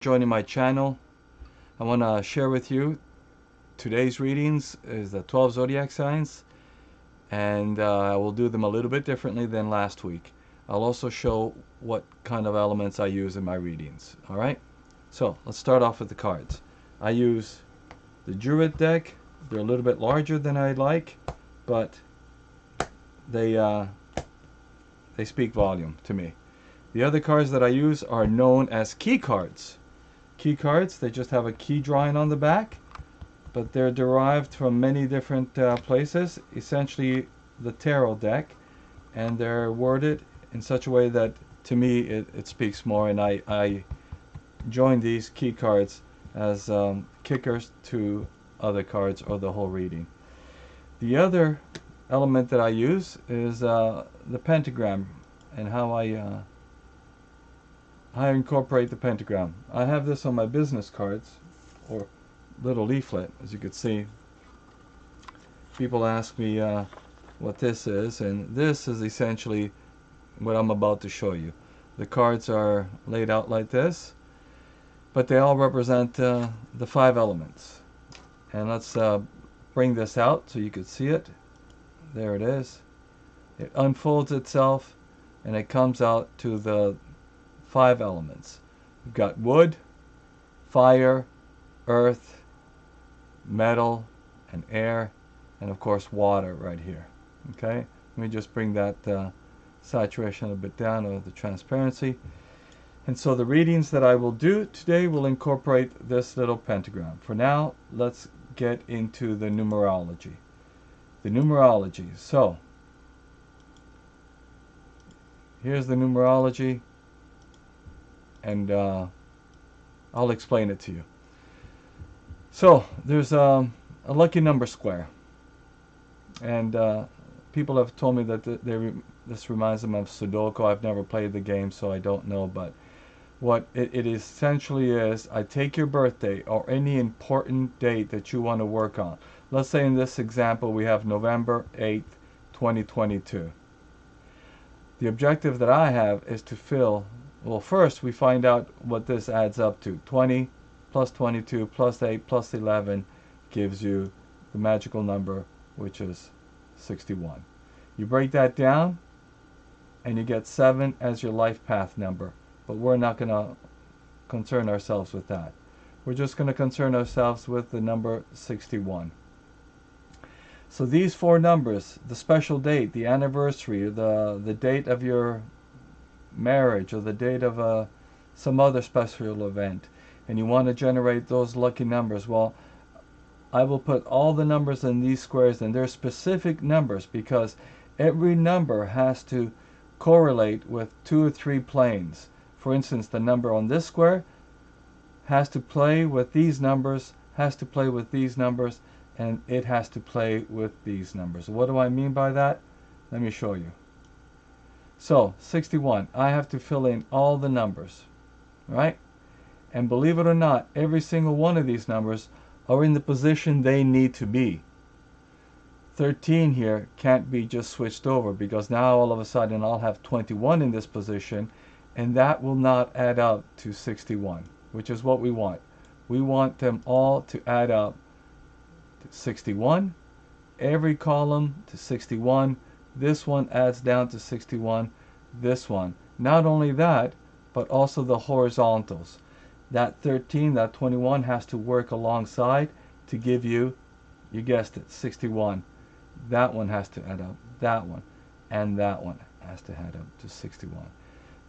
joining my channel. I want to share with you today's readings is the 12 zodiac signs, and I will do them a little bit differently than last week. I'll also show what kind of elements I use in my readings. All right, so let's start off with the cards. I use the Druid deck. They're a little bit larger than I'd like, but they speak volume to me. The other cards that I use are known as key cards. Key cards, they just have a key drawing on the back, but they're derived from many different places, essentially the tarot deck, and they're worded in such a way that to me it speaks more, and I join these key cards as kickers to other cards or the whole reading. The other element that I use is the pentagram and how I incorporate the pentagram. I have this on my business cards or little leaflet, as you can see. People ask me what this is, and this is essentially what I'm about to show you. The cards are laid out like this, but they all represent the 5 elements. And let's bring this out so you can see it. There it is. It unfolds itself and it comes out to the 5 elements. We've got wood, fire, earth, metal, and air, and of course water right here. Okay, let me just bring that saturation a bit down, or the transparency. And so the readings that I will do today will incorporate this little pentagram. For now, let's get into the numerology. The numerology. So here's the numerology, and I'll explain it to you. So there's a lucky number square, and people have told me that this reminds them of Sudoku. I've never played the game, so I don't know, but what it essentially is, I take your birthday or any important date that you want to work on. Let's say in this example we have November 8th, 2022. The objective that I have is to fill, well, first we find out what this adds up to. 20 plus 22 plus 8 plus 11 gives you the magical number, which is 61. You break that down and you get 7 as your life path number, but we're not going to concern ourselves with that. We're just going to concern ourselves with the number 61. So these 4 numbers, the special date, the anniversary, the date of your marriage, or the date of some other special event, and you want to generate those lucky numbers, well, I will put all the numbers in these squares, and they're specific numbers because every number has to correlate with 2 or 3 planes. For instance, the number on this square has to play with these numbers, has to play with these numbers, and it has to play with these numbers. What do I mean by that? Let me show you. So 61, I have to fill in all the numbers, right? And believe it or not, every single one of these numbers are in the position they need to be. 13 here can't be just switched over, because now all of a sudden I'll have 21 in this position, and that will not add up to 61, which is what we want. We want them all to add up to 61, every column to 61. This one adds down to 61, this one. Not only that, but also the horizontals. That 13, that 21 has to work alongside to give you guessed it, 61. That one has to add up, that one, and that one has to add up to 61.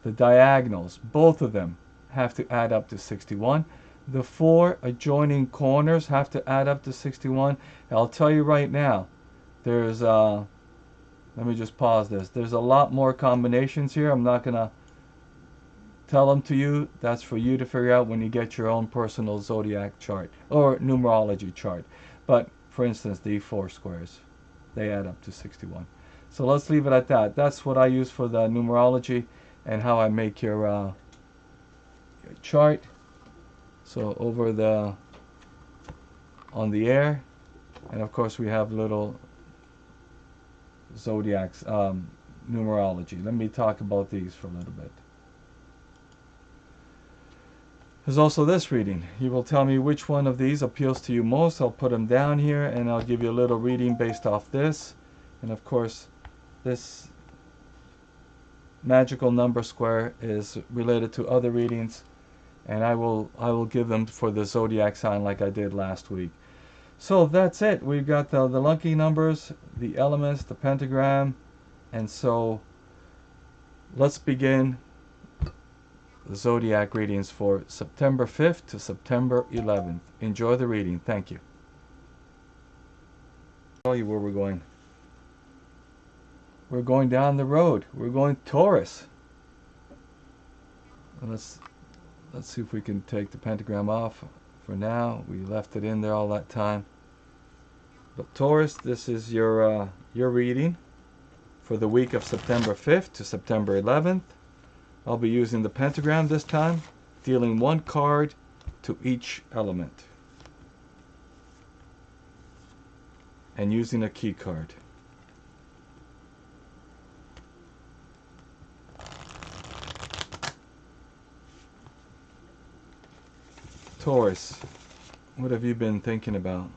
The diagonals, both of them have to add up to 61. The 4 adjoining corners have to add up to 61. I'll tell you right now, there's let me just pause this. There's a lot more combinations here. I'm not going to tell them to you. That's for you to figure out when you get your own personal zodiac chart or numerology chart. But for instance, the 4 squares, they add up to 61. So let's leave it at that. That's what I use for the numerology and how I make your chart. So over on the air, and of course we have little zodiacs, numerology. Let me talk about these for a little bit. There's also this reading. You will tell me which one of these appeals to you most. I'll put them down here and I'll give you a little reading based off this. And of course, this magical number square is related to other readings, and I will give them for the zodiac sign like I did last week. So that's it. We've got the lucky numbers, the elements, the pentagram, and so let's begin the zodiac readings for September 5th to September 11th. Enjoy the reading. Thank you. I'll tell you where we're going. We're going down the road. We're going Taurus. Let's see if we can take the pentagram off for now. We left it in there all that time. But Taurus, this is your reading for the week of September 5th to September 11th. I'll be using the pentagram this time, dealing one card to each element, and using a key card. Taurus, what have you been thinking about?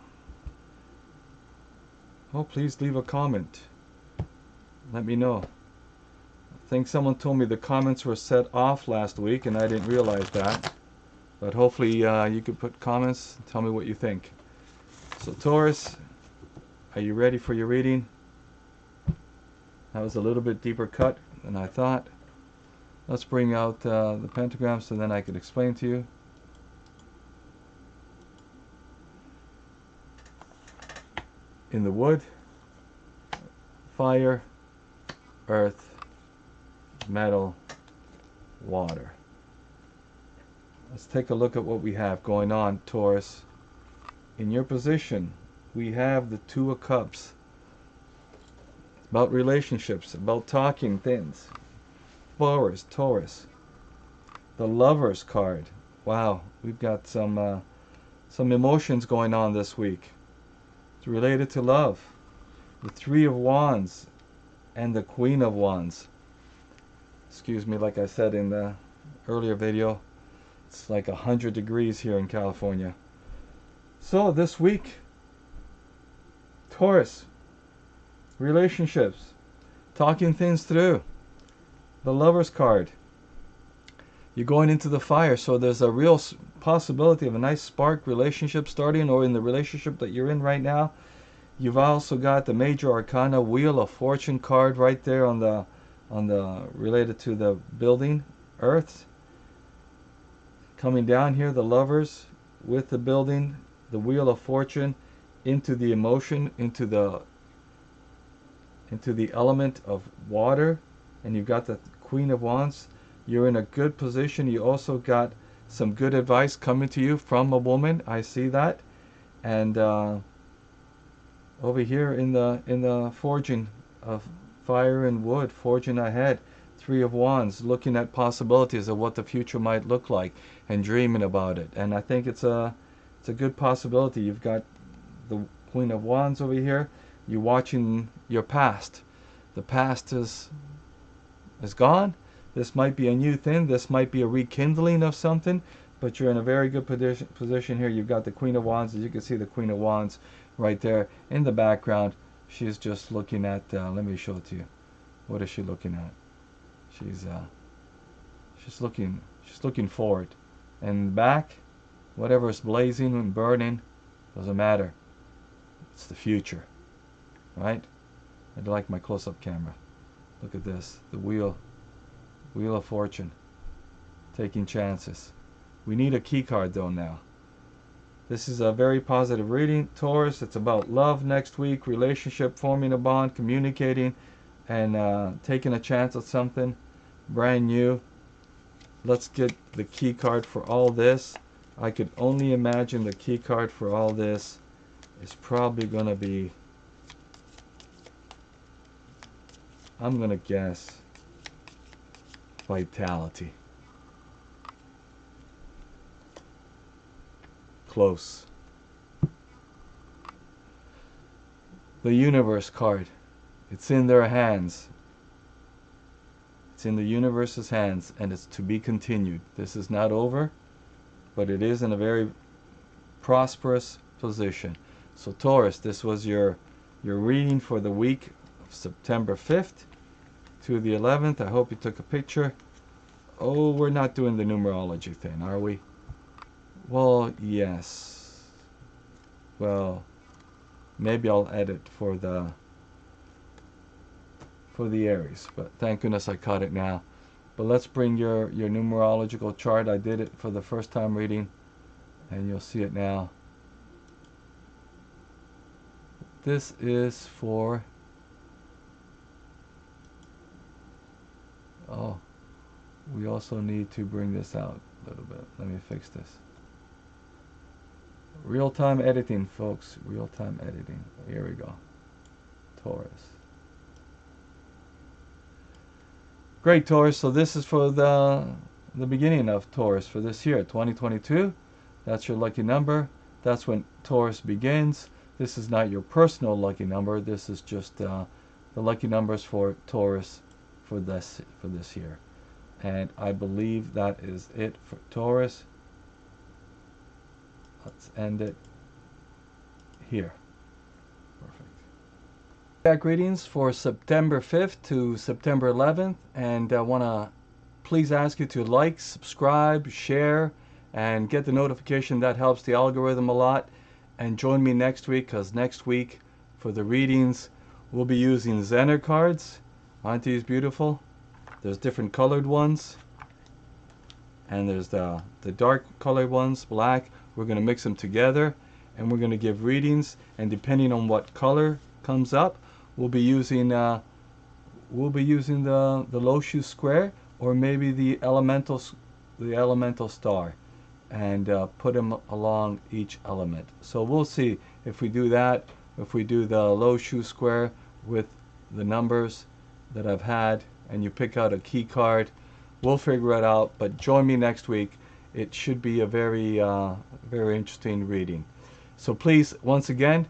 Oh, please leave a comment. Let me know. I think someone told me the comments were set off last week and I didn't realize that. But hopefully you could put comments and tell me what you think. So Taurus, are you ready for your reading? That was a little bit deeper cut than I thought. Let's bring out the pentagram so then I could explain to you. In the wood, fire, earth, metal, water. Let's take a look at what we have going on, Taurus. In your position, we have the Two of Cups. It's about relationships, about talking things. Taurus. The Lovers card. Wow, we've got some emotions going on this week. It's related to love. The Three of Wands and the Queen of Wands. Excuse me, like I said in the earlier video, it's like 100 degrees here in California. So this week, Taurus, relationships, talking things through. The Lovers card. You're going into the fire, so there's a real possibility of a nice spark relationship starting, or in the relationship that you're in right now. You've also got the Major Arcana Wheel of Fortune card right there on the related to the building, Earth. Coming down here, the Lovers with the building, the Wheel of Fortune, into the emotion, into the element of water, and you've got the Queen of Wands. You're in a good position. You also got some good advice coming to you from a woman. I see that. And over here in the forging of fire and wood, forging ahead, Three of Wands, looking at possibilities of what the future might look like and dreaming about it. And I think it's a good possibility. You've got the Queen of Wands over here. You're watching your past. The past is gone. This might be a new thing. This might be a rekindling of something, but you're in a very good position here. You've got the Queen of Wands. As you can see, the Queen of Wands right there in the background. She's just looking at, let me show it to you. What is she looking at? She's looking forward. And back, whatever is blazing and burning, doesn't matter. It's the future, right? I like my close-up camera. Look at this, the Wheel of Fortune, taking chances. We need a key card though now. This is a very positive reading, Taurus. It's about love next week, relationship, forming a bond, communicating, and taking a chance at something brand new. Let's get the key card for all this. I could only imagine the key card for all this is probably going to be, I'm going to guess, vitality. Close. The Universe card. It's in their hands. It's in the universe's hands, and it's to be continued. This is not over. but it is in a very prosperous position. So Taurus, this was your reading for the week of September 5th to the 11th. I hope you took a picture. Oh, we're not doing the numerology thing, are we? Well, yes. Well, maybe I'll edit for the Aries, but thank goodness I caught it now. But let's bring your numerological chart. I did it for the first time reading, and you'll see it now. This is for, oh, we also need to bring this out a little bit. Let me fix this. Real-time editing, folks. Real-time editing. Here we go. Taurus. Great, Taurus. So this is for the beginning of Taurus for this year, 2022. That's your lucky number. That's when Taurus begins. This is not your personal lucky number. This is just the lucky numbers for Taurus for this year. And I believe that is it for Taurus. Let's end it here. Perfect. Back readings for September 5th to September 11th. And I want to please ask you to like, subscribe, share, and get the notification. That helps the algorithm a lot. And join me next week, because next week for the readings we'll be using Zener cards. Aren't these beautiful? There's different colored ones, and there's the dark colored ones, black. We're going to mix them together, and we're going to give readings, and depending on what color comes up, we'll be using the Loshu square, or maybe the elemental star, and put them along each element. So we'll see if we do that, if we do the Loshu square with the numbers that I've had, and you pick out a key card. We'll figure it out, but join me next week. It should be a very interesting reading. So please, once again,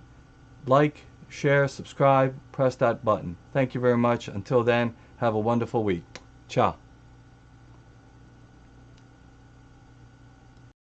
like, share, subscribe, press that button. Thank you very much. Until then, have a wonderful week. Ciao.